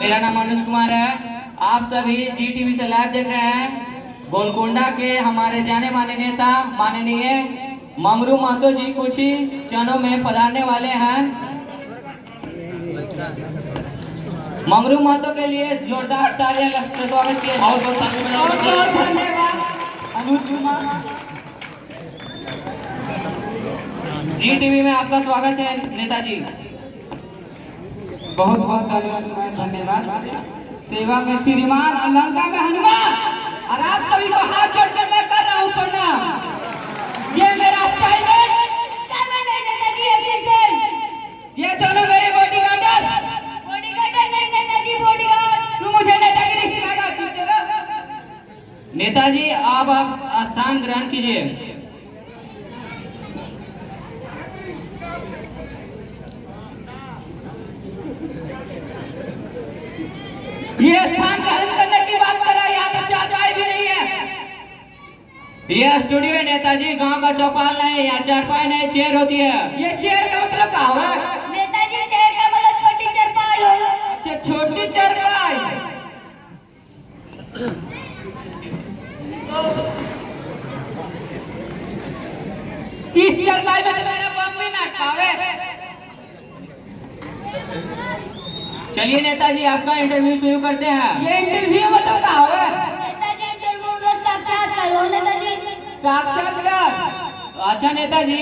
मेरा नाम अनुज कुमार है। आप सभी जी टीवी से लाइव देख रहे हैं। गोलकोंडा के हमारे जाने माने नेता माननीय मंगरू महतो जी कुछ ही क्षणों में पधारने वाले हैं। मंगरू महतो के लिए जोरदार तालियां से स्वागत किया जाए। धन्यवाद अनुज कुमार। जी टीवी में आपका स्वागत है नेताजी। बहुत बहुत धन्यवाद। सेवा में श्रीमान और लंका में हनुमान, और आप सभी को हाथ जोड़कर मैं कर रहा हूँ प्रणाम। ये मेरा असाइनमेंट, ये दोनों मेरे बॉडीगार्ड नहीं नेताजी, बॉडीगार्ड। तू मुझे नेतागिरी सिखाएगा। नेताजी आप स्थान ग्रहण कीजिए। ये स्थान ग्रहण करने की बात कर रहा है, यहाँ तो चारपाई भी नहीं है। ये स्टूडियो है नेताजी, गांव का चौपाल नहीं, यहाँ चारपाई नहीं, चेयर होती है। ये चेयर का मतलब क्या हुआ नेताजी? चेयर का मतलब छोटी चारपाई हो। अच्छा, छोटी चारपाई। इस चारपाई में तो मेरा बम भी ना खावे। चलिए नेताजी आपका इंटरव्यू शुरू करते हैं। ये इंटरव्यू मतलब क्या है नेताजी? इंटरव्यू में साक्षात्कार हो नेताजी। साक्षात्कार। अच्छा नेताजी,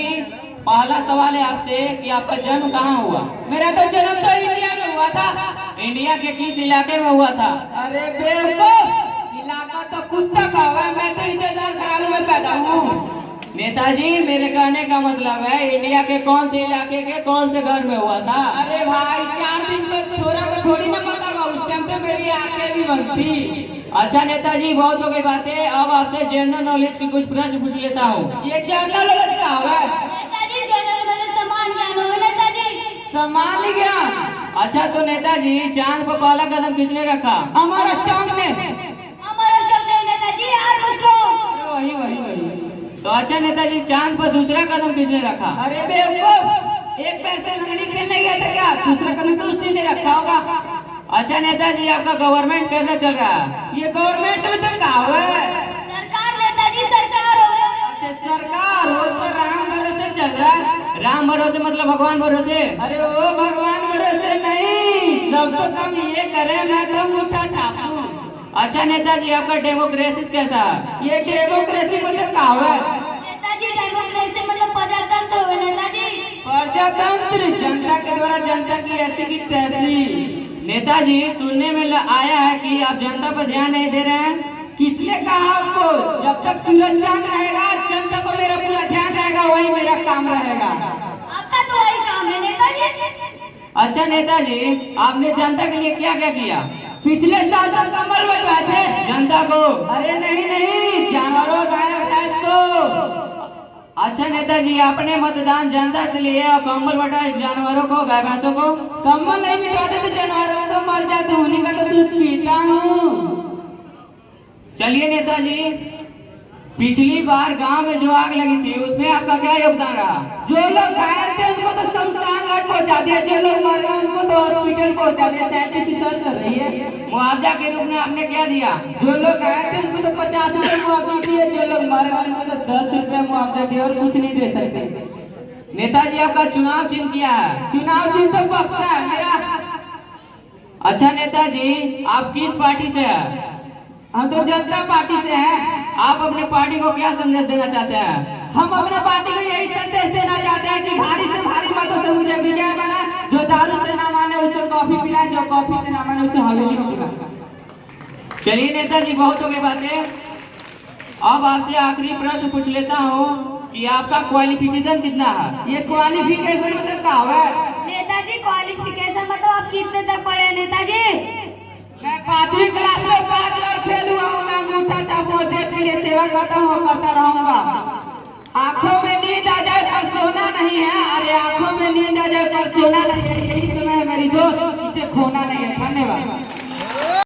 पहला सवाल है आपसे कि आपका जन्म कहाँ हुआ? मेरा तो जन्म तो इंडिया में हुआ था। इंडिया के किस इलाके में हुआ था? अरे बेवकूफ, इलाका तो कुत्ता का हुआ। मैं तो इंतजार करालू में पैदा हूँ। नेताजी मेरे कहने का मतलब है इंडिया के कौन से इलाके के कौन से घर में हुआ था? अरे भाई 4 दिन के छोरा को थोड़ी ना पता होगा, उस टाइम तो मेरी आंखें भी बंद थी। अच्छा नेताजी बहुत हो गई बातें, अब आपसे जनरल नॉलेज की कुछ प्रश्न पूछ लेता हूँ। ये जनरल नॉलेज क्या हुआ नेताजी? जनरल नॉलेज समान ज्ञान हो नेताजी। समान ज्ञान। अच्छा तो नेताजी चांद पर पहला कदम किसने रखा? अमर स्टोन ने। अमर स्टोन ने नेताजी, आर्मस्ट्रांग। वही वही वही। तो अच्छा नेताजी चांद पर दूसरा कदम किसने रखा? अरे बेवकूफ, एक पैर से लंगड़ी खेलने गया था क्या? दूसरा कदम तो उसी ने रखा होगा। अच्छा नेताजी आपका गवर्नमेंट कैसा चल रहा है? ये गवर्नमेंट में तो क्या हुआ है? सरकार नेताजी, सरकार हो। अच्छा सरकार हो तो राम भरोसे चल रहा है। राम भरोसे मतलब भगवान भरोसे? अरे वो भगवान भरोसे नहीं, सब तो कम ये करे मैं तो अंगूठा छापूं। अच्छा नेताजी आपका डेमोक्रेसी कैसा? ये डेमोक्रेसी मतलब क्या हुआ? नेताजी डेमोक्रेसी मतलब प्रजातंत्र हो नेताजी। प्रजातंत्र, जनता के द्वारा जनता की ऐसी की तैसी। नेताजी सुनने में आया है कि आप जनता पर ध्यान नहीं दे रहे हैं। किसने कहा आपको? जब तक सूरज चांद रहेगा जनता को मेरा पूरा ध्यान रहेगा, वही मेरा काम रहेगा। आपका तो वही काम है नेताजी। अच्छा नेताजी आपने जनता के लिए क्या क्या किया? पिछले साल तक कंबल बंटवाए थे जनता को। अरे नहीं, जानवरों गाय भैंस को। अच्छा नेताजी आपने मतदान जनता से लिए और कंबल बंटाए जानवरों को, गाय भैंसों को? कंबल नहीं बिठाते तो जानवरों तो मर जाते, उन्हीं का तो दूध पीता हूँ। चलिए नेताजी, पिछली बार गांव में जो आग लगी थी उसमें आपका क्या योगदान रहा? जो लोग घायल थे उनको तो शमशान घाट पहुंचा दिया, जो लोग मर गए उनको तो हॉस्पिटल पहुंचा दिया। साइंटिस्ट रिसर्च कर रही है। मुआवजा के रूप में आपने क्या दिया? जो लोग घायल थे उनको तो 50 रुपए मुआवजा दिए, जो लोग मर गए उनको तो 10 रुपए मुआवजा दिया, और कुछ नहीं दे सकते। नेताजी आपका चुनाव चिन्ह क्या है? चुनाव चिन्ह तो बक्सा है मेरा। अच्छा नेताजी आप किस पार्टी से है? हम तो जनता पार्टी से हैं। आप अपने पार्टी को क्या संदेश देना चाहते हैं? हम अपने पार्टी को यही संदेश देना चाहते हैं कि भारी से भारी मतों से मुझे विजय बना। जो दारू से ना माने उसे कॉफी पिलाए, जो कॉफी से ना माने उसे हवेली पिलाए। चलिए नेताजी बहुत हो गई बातें, अब आपसे आखिरी प्रश्न पूछ लेता हूँ कि आपका क्वालिफिकेशन कितना है? ये क्वालिफिकेशन मतलब क्या हुआ नेताजी? क्वालिफिकेशन मतलब आप कितने तक पढ़े नेताजी? मैं 5वीं क्लास में 5 बार फेल हुआ हूँ। मैं अंगूठा छापू, देश के लिए सेवा करता हूँ, करता रहूंगा। आंखों में नींद आ जाए पर सोना नहीं है। अरे आंखों में नींद आ जाए पर सोना नहीं है, यही समय है मेरी दोस्त, इसे खोना नहीं है। धन्यवाद।